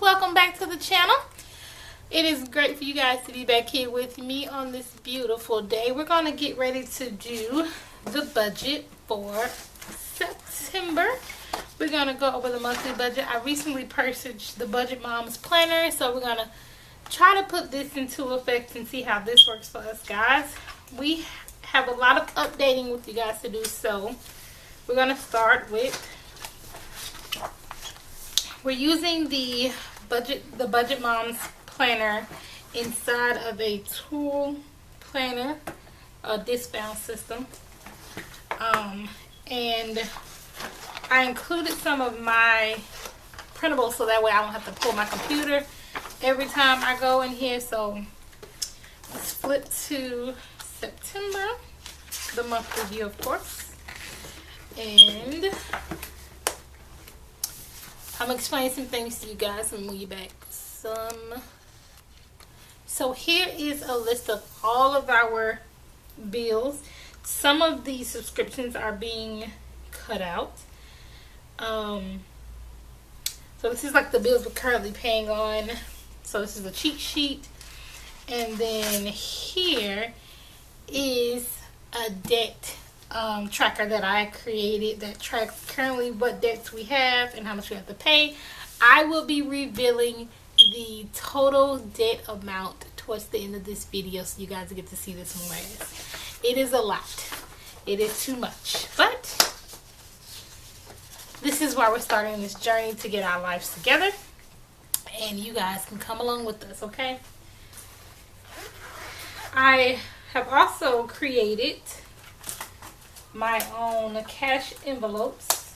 welcome back to the channel. It is great for you guys to be back here with me on this beautiful day. We're going to get ready to do the budget for September. We're going to go over the monthly budget. I recently purchased the Budget Moms Planner, so we're going to try to put this into effect and see how this works for us, guys. We have a lot of updating with you guys to do, so we're going to start with, we're using the Budget Moms Planner inside of a tool planner, a discount system, and I included some of my printables so that way I don't have to pull my computer every time I go in here. So let's flip to September, the month review, of course, and I'm going to explain some things to you guys and move you back some. So here is a list of all of our bills. Some of these subscriptions are being cut out. So this is like the bills we're currently paying on. So this is a cheat sheet. And then here is a debt tracker that I created that tracks currently what debts we have and how much we have to pay. I will be revealing the total debt amount towards the end of this video, so you guys get to see this one last. It is a lot. It is too much, but this is why we're starting this journey to get our lives together, and you guys can come along with us, okay? I have also created my own cash envelopes.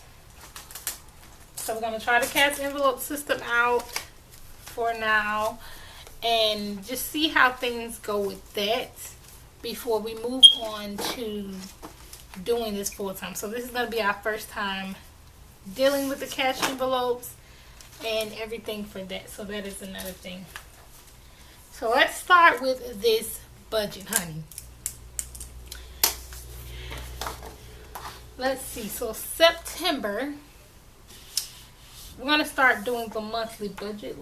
So we're going to try the cash envelope system out for now and just see how things go with that before we move on to doing this full time. So this is going to be our first time dealing with the cash envelopes and everything for that. So that is another thing. So let's start with this budget, honey. Let's see, so September, we're going to start doing the monthly budget.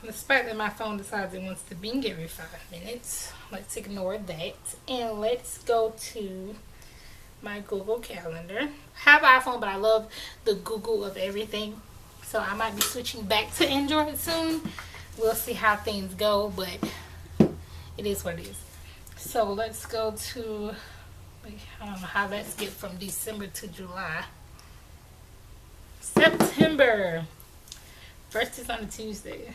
Despite that my phone decides it wants to bing every 5 minutes, let's ignore that. And let's go to my Google Calendar. I have an iPhone, but I love the Google of everything. So I might be switching back to Android soon. We'll see how things go, but it is what it is. So let's go to, I don't know how let's get from December to July. September. First is on a Tuesday.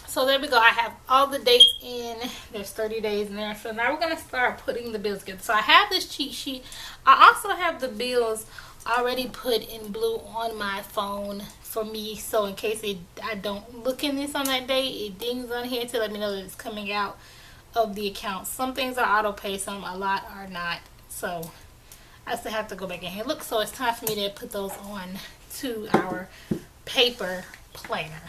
So there we go. I have all the dates in. There's 30 days in there. So now we're going to start putting the bills together. So I have this cheat sheet. I also have the bills already put in blue on my phone for me. So in case I don't look in this on that day, it dings on here to let me know that it's coming out of the account. Some things are auto pay, some a lot are not. So I still have to go back in here and look. So it's time for me to put those on to our paper planner.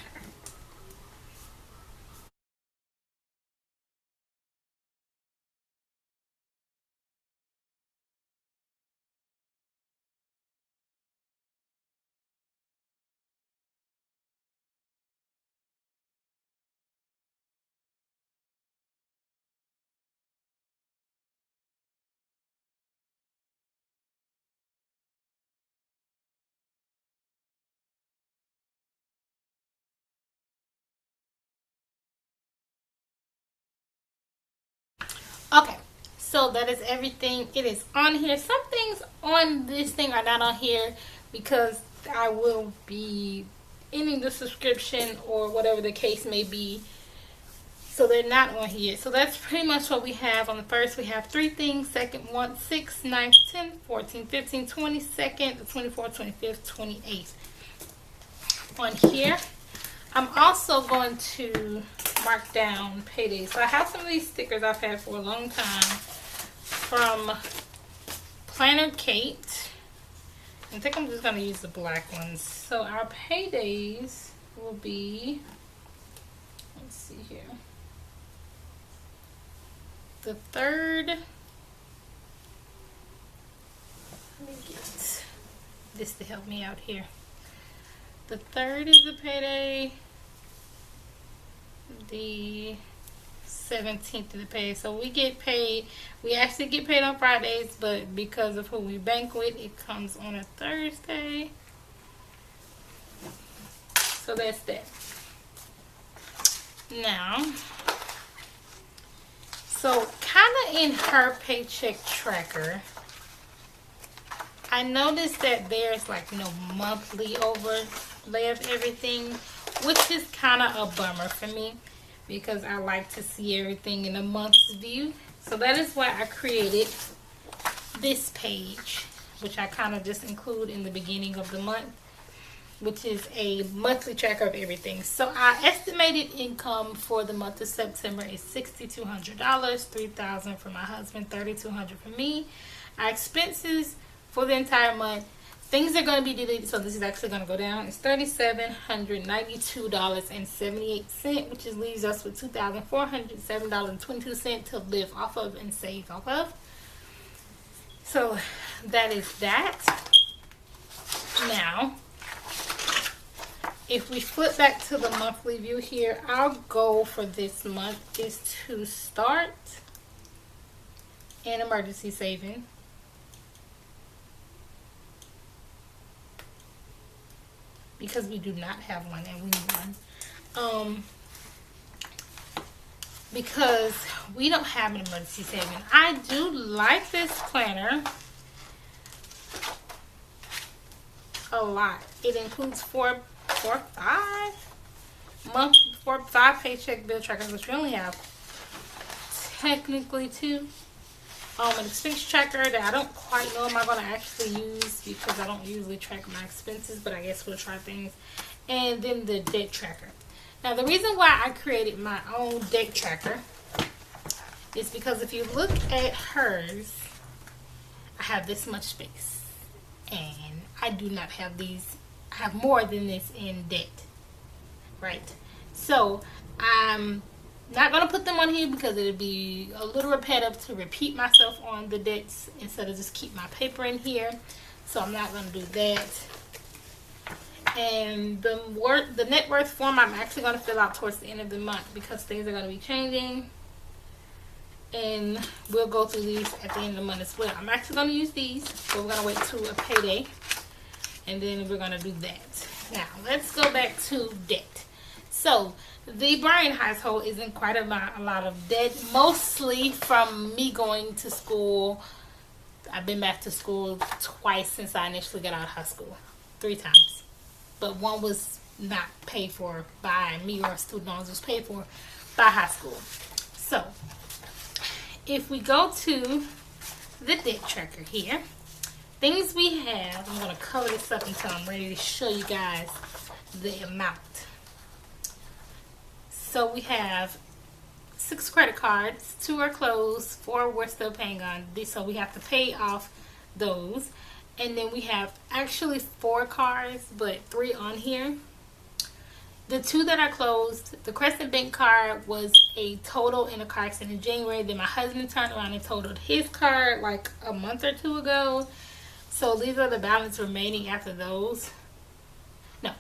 Okay, so that is everything. It is on here. Some things on this thing are not on here because I will be ending the subscription or whatever the case may be. So they're not on here. So that's pretty much what we have. On the first, we have 3 things. Second, 1, 6, 9, 10, 14, 15, 22nd, the 24th, 25th, 28th. On here, I'm also going to mark down paydays. So I have some of these stickers I've had for a long time from Planner Kate. I think I'm just going to use the black ones. So our paydays will be, let's see here, the 3rd. Let me get this to help me out here. The 3rd is the payday. The 17th of the pay. So we get paid, we actually get paid on Fridays, but because of who we bank with, it comes on a Thursday. So that's that. Now, so kind of in her paycheck tracker, I noticed that there's like no monthly overlay of everything, which is kind of a bummer for me, because I like to see everything in a month's view. So that is why I created this page, which I kind of just include in the beginning of the month, which is a monthly tracker of everything. So our estimated income for the month of September is $6,200, $3,000 for my husband, $3,200 for me. Our expenses for the entire month, things are going to be deleted, so this is actually going to go down. It's $3,792.78, which leaves us with $2,407.22 to live off of and save off of. So that is that. Now, if we flip back to the monthly view here, our goal for this month is to start an emergency saving. Because we do not have one and we need one. Because we don't have an emergency saving. I do like this planner a lot. It includes four, five paycheck bill trackers, which we only have technically 2. An expense tracker that I don't quite know am I going to actually use, because I don't usually track my expenses, but I guess we'll try things. And then the debt tracker. Now, the reason why I created my own debt tracker is because if you look at hers, I have this much space. And I do not have these. I have more than this in debt. Right? So, I'm not going to put them on here because it'll be a little repetitive to repeat myself on the debts instead of just keep my paper in here. So I'm not going to do that. And the net worth form I'm actually going to fill out towards the end of the month because things are going to be changing. And we'll go through these at the end of the month as well. I'm actually going to use these, so we're going to wait till a payday. And then we're going to do that. Now, let's go back to debt. So, the Bryant household is in quite a lot of debt, mostly from me going to school. I've been back to school twice since I initially got out of high school. 3 times. But one was not paid for by me, or student loans was paid for by high school. So, if we go to the debt tracker here, things we have, I'm going to color this up until I'm ready to show you guys the amount. So we have 6 credit cards, 2 are closed, 4 we're still paying on. So we have to pay off those. And then we have actually 4 cards, but 3 on here. The 2 that are closed, the Crescent Bank card was a total in a car accident in January. Then my husband turned around and totaled his card like a month or 2 ago. So these are the balance remaining after those. No.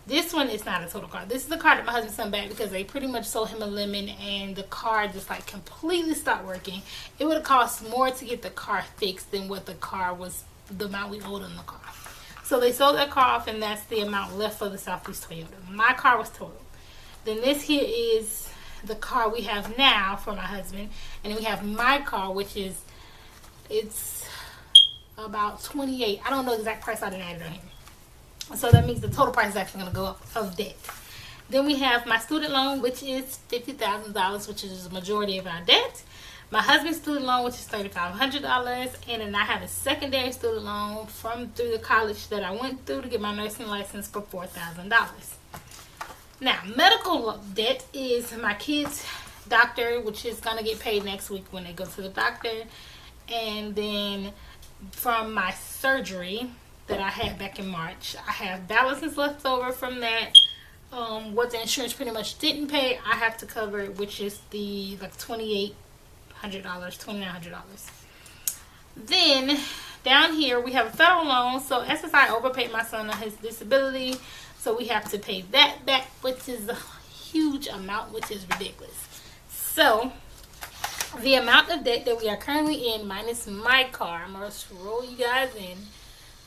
This one is not a total card. This is the card that my husband sent back because they pretty much sold him a lemon and the car just like completely stopped working. It would have cost more to get the car fixed than what the car was, the amount we owed on the car. So they sold that car off and that's the amount left for the Southeast Toyota. My car was totaled. Then this here is the car we have now for my husband. And then we have my car, which is, it's about $28. I don't know the exact price, I didn't add it on here. So that means the total price is actually going to go up of debt. Then we have my student loan, which is $50,000, which is the majority of our debt. My husband's student loan, which is $3,500. And then I have a secondary student loan through the college that I went through to get my nursing license for $4,000. Now, medical debt is my kid's doctor, which is going to get paid next week when they go to the doctor. And then from my surgery, that I had back in March. I have balances left over from that. What the insurance pretty much didn't pay, I have to cover it, which is the like $2,800, $2,900. Then down here we have a federal loan. So SSI overpaid my son on his disability, so we have to pay that back, which is a huge amount, which is ridiculous. So the amount of debt that we are currently in minus my car, I'm gonna roll you guys in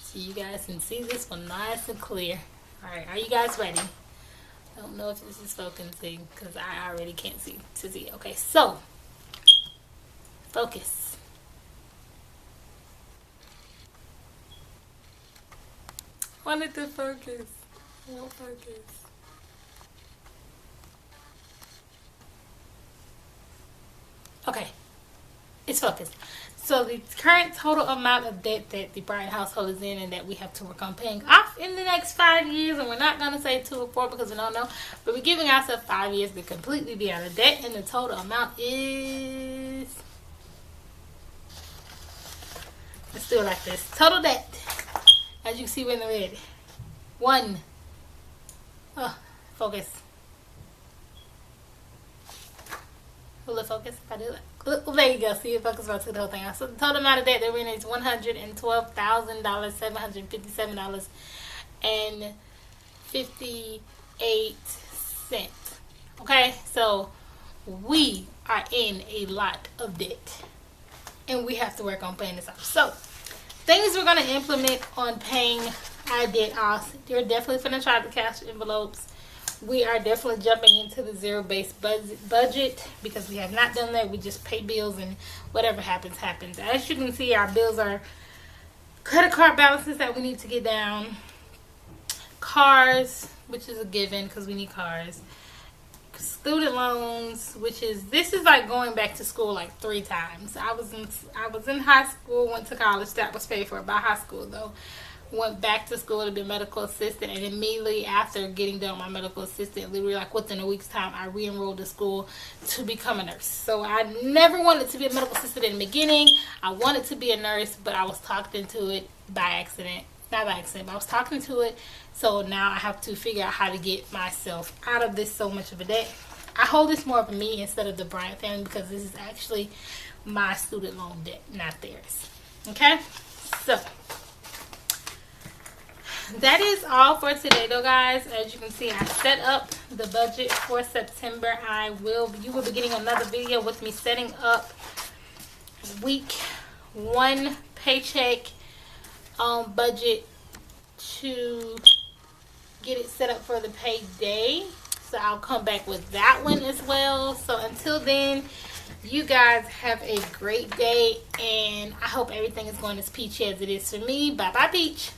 so you guys can see this one nice and clear. All right, are you guys ready? I don't know if this is focusing because I already can't see to see. Okay, so focus. Wanted to focus. Won't focus. Okay, it's focused. So the current total amount of debt that the Bryant household is in and that we have to work on paying off in the next 5 years, and we're not going to say 2 or 4 because we don't know, but we're giving ourselves 5 years to completely be out of debt, and the total amount is, let's do it like this. Total debt, as you see in the red, 1, focus. Will it focus if I do it? There you go. See, it focus right to the whole thing. So the total amount of debt that we're in is $112,757.58. Okay, so we are in a lot of debt, and we have to work on paying this off. So things we're going to implement on paying our debt off. You're definitely going to try the cash envelopes. We are definitely jumping into the zero-based budget because we have not done that. We just pay bills and whatever happens, happens. As you can see, our bills are credit card balances that we need to get down. Cars, which is a given because we need cars. Student loans, which is, this is like going back to school like 3 times. I was in high school, went to college. That was paid for by high school though. Went back to school to be a medical assistant, and immediately after getting done with my medical assistant, literally like within a week's time, I re-enrolled to school to become a nurse. So I never wanted to be a medical assistant in the beginning. I wanted to be a nurse, but I was talked into it by accident. Not by accident, but I was talked into it. So now I have to figure out how to get myself out of this so much of a debt. I hold this more of me instead of the Bryant family because this is actually my student loan debt, not theirs. Okay? So that is all for today though, guys. As you can see, I set up the budget for September. You will be getting another video with me setting up week 1 paycheck budget to get it set up for the payday. So I'll come back with that one as well. So until then, you guys have a great day, and I hope everything is going as peachy as it is for me. Bye bye, peach.